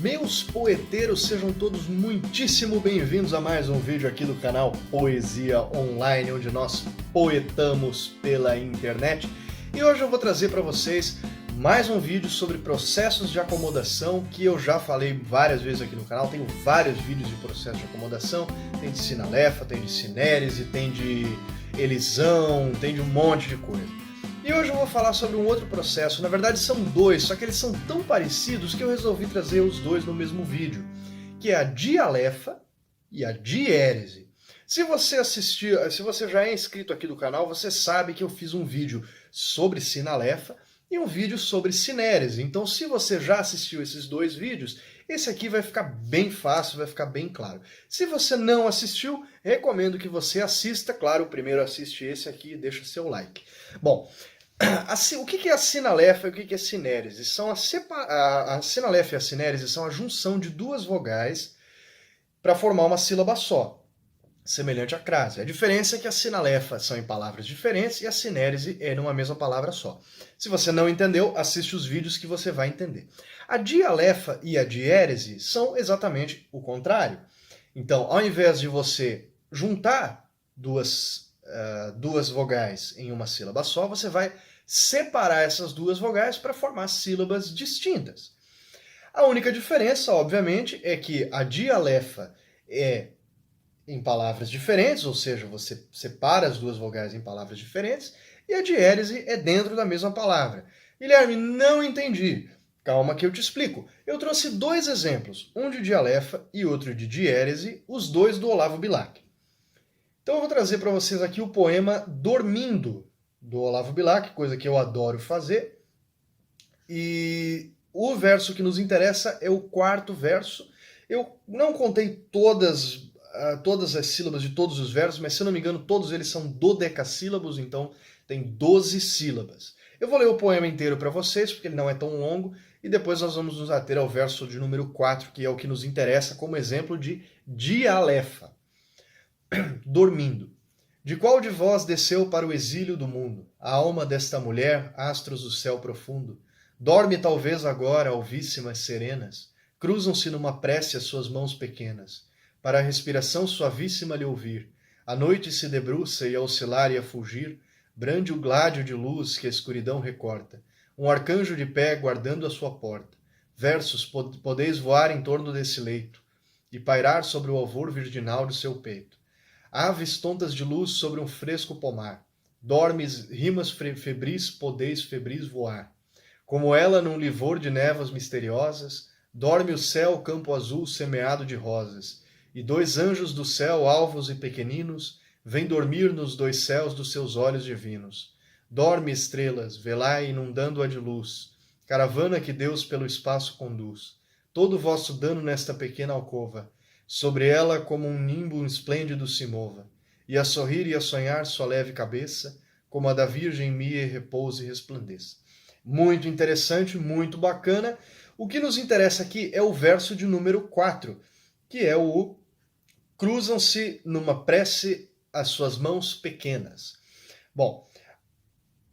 Meus poeteiros, sejam todos muitíssimo bem-vindos a mais um vídeo aqui do canal Poesia Online, onde nós poetamos pela internet. E hoje eu vou trazer para vocês mais um vídeo sobre processos de acomodação, que eu já falei várias vezes aqui no canal. Tenho vários vídeos de processo de acomodação, tem de sinalefa, tem de sinérese, tem de elisão, tem de um monte de coisa. E hoje eu vou falar sobre um outro processo, na verdade são dois, só que eles são tão parecidos que eu resolvi trazer os dois no mesmo vídeo, que é a dialefa e a diérese. Se você já é inscrito aqui do canal, você sabe que eu fiz um vídeo sobre sinalefa e um vídeo sobre sinérese. Então, se você já assistiu esses dois vídeos, esse aqui vai ficar bem fácil, vai ficar bem claro. Se você não assistiu, recomendo que você assista. Claro, primeiro assiste esse aqui e deixa seu like. Bom, o que é a sinalefa e o que é a sinérese? A sinalefa e a sinérese são a junção de duas vogais para formar uma sílaba só, semelhante à crase. A diferença é que a sinalefa são em palavras diferentes e a sinérese é numa mesma palavra só. Se você não entendeu, assiste os vídeos que você vai entender. A dialefa e a diérese são exatamente o contrário. Então, ao invés de você juntar duas vogais em uma sílaba só, você vai separar essas duas vogais para formar sílabas distintas. A única diferença, obviamente, é que a dialefa é em palavras diferentes, ou seja, você separa as duas vogais em palavras diferentes, e a diérese é dentro da mesma palavra. Guilherme, não entendi. Calma que eu te explico. Eu trouxe dois exemplos, um de dialefa e outro de diérese, os dois do Olavo Bilac. Então eu vou trazer para vocês aqui o poema Dormindo, do Olavo Bilac, coisa que eu adoro fazer. E o verso que nos interessa é o quarto verso. Eu não contei todas as sílabas de todos os versos, mas se eu não me engano todos eles são dodecassílabos, então tem 12 sílabas. Eu vou ler o poema inteiro para vocês, porque ele não é tão longo, e depois nós vamos nos ater ao verso de número 4, que é o que nos interessa como exemplo de dialefa. Dormindo. De qual de vós desceu para o exílio do mundo? A alma desta mulher, astros do céu profundo. Dorme talvez agora, alvíssimas serenas. Cruzam-se numa prece as suas mãos pequenas, para a respiração suavíssima lhe ouvir. A noite se debruça e a oscilar e a fulgir, brande o gládio de luz que a escuridão recorta. Um arcanjo de pé guardando a sua porta. Versos podeis voar em torno desse leito, e pairar sobre o alvor virginal do seu peito. Aves tontas de luz sobre um fresco pomar. Dormes, rimas febris, podeis febris voar. Como ela num livor de névoas misteriosas, dorme o céu campo azul semeado de rosas. E dois anjos do céu, alvos e pequeninos, vêm dormir nos dois céus dos seus olhos divinos. Dorme, estrelas, velai inundando-a de luz, caravana que Deus pelo espaço conduz. Todo o vosso dano nesta pequena alcova, sobre ela como um nimbo esplêndido se mova, e a sorrir e a sonhar sua leve cabeça, como a da Virgem Mia repouse e resplandeça. Muito interessante, muito bacana. O que nos interessa aqui é o verso de número 4, que é o cruzam-se numa prece as suas mãos pequenas. Bom,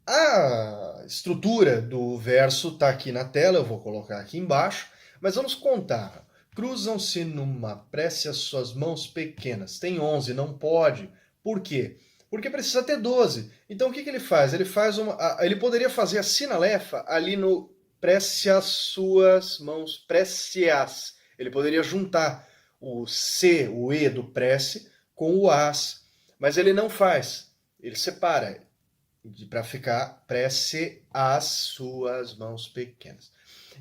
a estrutura do verso está aqui na tela, eu vou colocar aqui embaixo, mas vamos contar. Cruzam-se numa prece as suas mãos pequenas. Tem 11, não pode. Por quê? Porque precisa ter 12. Então o que ele faz? Ele poderia fazer a sinalefa ali no prece as suas mãos, prece-as. Ele poderia juntar o C, o E do prece com o as. Mas ele não faz. Ele separa para ficar prece as suas mãos pequenas.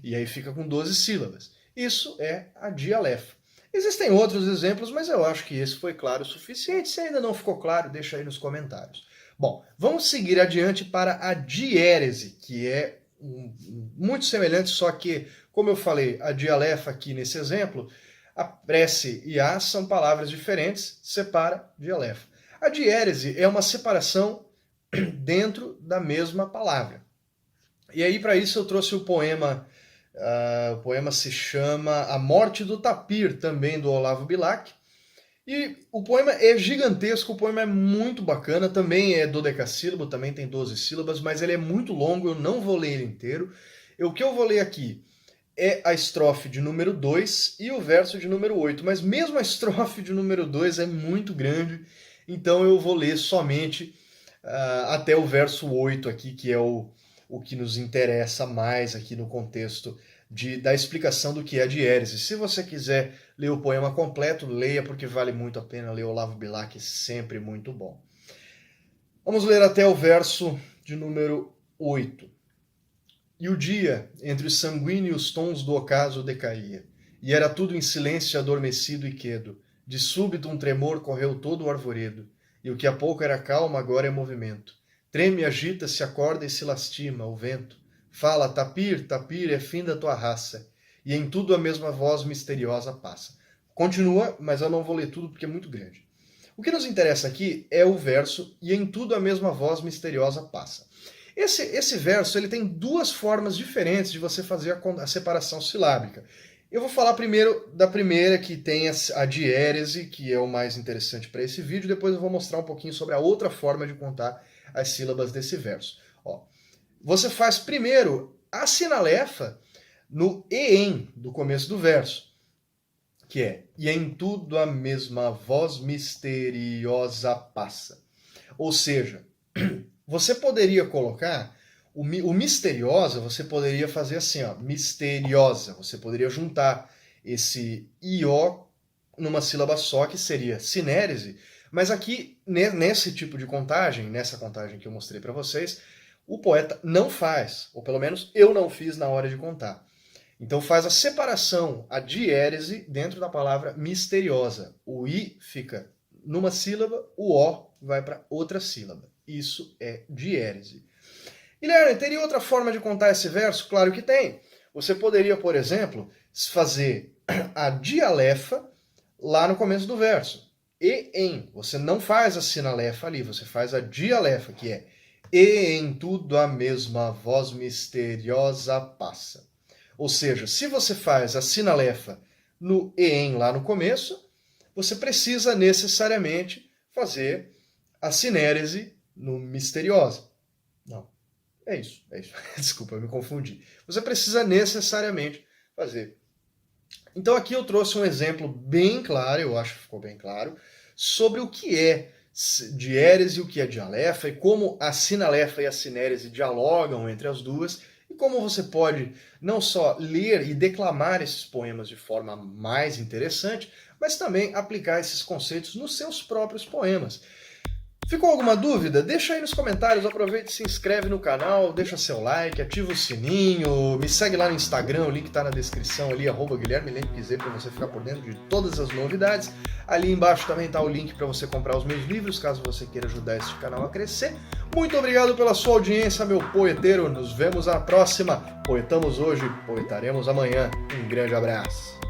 E aí fica com 12 sílabas. Isso é a dialefa. Existem outros exemplos, mas eu acho que esse foi claro o suficiente. Se ainda não ficou claro, deixa aí nos comentários. Bom, vamos seguir adiante para a diérese, que é muito semelhante, só que, como eu falei, a dialefa aqui nesse exemplo, a prece e a são palavras diferentes, separa dialefa. A diérese é uma separação dentro da mesma palavra. E aí, para isso, eu trouxe o poema. O poema se chama A Morte do Tapir, também do Olavo Bilac. E o poema é gigantesco, o poema é muito bacana, também é dodecassílabo, também tem 12 sílabas, mas ele é muito longo, eu não vou ler ele inteiro. O que eu vou ler aqui é a estrofe de número 2 e o verso de número 8, mas mesmo a estrofe de número 2 é muito grande, então eu vou ler somente até o verso 8 aqui, que é o que nos interessa mais aqui no contexto da explicação do que é a diérese. Se você quiser ler o poema completo, leia, porque vale muito a pena ler Olavo Bilac, sempre muito bom. Vamos ler até o verso de número 8. E o dia, entre os sanguíneos tons do ocaso, decaía, e era tudo em silêncio adormecido e quedo. De súbito um tremor correu todo o arvoredo, e o que há pouco era calma agora é movimento. Treme, agita-se, acorda e se lastima o vento. Fala, Tapir, Tapir, é fim da tua raça, e em tudo a mesma voz misteriosa passa. Continua, mas eu não vou ler tudo porque é muito grande. O que nos interessa aqui é o verso, e em tudo a mesma voz misteriosa passa. Esse verso ele tem duas formas diferentes de você fazer a separação silábica. Eu vou falar primeiro da primeira, que tem a diérese, que é o mais interessante para esse vídeo, depois eu vou mostrar um pouquinho sobre a outra forma de contar as sílabas desse verso. Ó, você faz primeiro a sinalefa no EM do começo do verso, que é e em tudo a mesma voz misteriosa passa. Ou seja, você poderia colocar o misteriosa, você poderia fazer assim, ó, misteriosa. Você poderia juntar esse ió numa sílaba só, que seria sinérese. Mas aqui, nesse tipo de contagem, nessa contagem que eu mostrei para vocês, o poeta não faz, ou pelo menos eu não fiz na hora de contar. Então faz a separação, a diérese, dentro da palavra misteriosa. O i fica numa sílaba, o o vai para outra sílaba. Isso é diérese. Guilherme, teria outra forma de contar esse verso? Claro que tem. Você poderia, por exemplo, fazer a dialefa lá no começo do verso. E em. Você não faz a sinalefa ali, você faz a dialefa, que é e em tudo a mesma voz misteriosa passa. Ou seja, se você faz a sinalefa no e em lá no começo, você precisa necessariamente fazer a sinérese no misteriosa. Não, é isso. Desculpa, eu me confundi. Você precisa necessariamente fazer. Então aqui eu trouxe um exemplo bem claro, eu acho que ficou bem claro, sobre o que é diérese e o que é dialefa, e como a sinalefa e a sinérese dialogam entre as duas, e como você pode não só ler e declamar esses poemas de forma mais interessante, mas também aplicar esses conceitos nos seus próprios poemas. Ficou alguma dúvida? Deixa aí nos comentários, aproveita e se inscreve no canal, deixa seu like, ativa o sininho, me segue lá no Instagram, o link está na descrição ali, @GuilhermeLempQZ, para você ficar por dentro de todas as novidades. Ali embaixo também está o link para você comprar os meus livros, caso você queira ajudar este canal a crescer. Muito obrigado pela sua audiência, meu poeteiro, nos vemos na próxima. Poetamos hoje, poetaremos amanhã. Um grande abraço.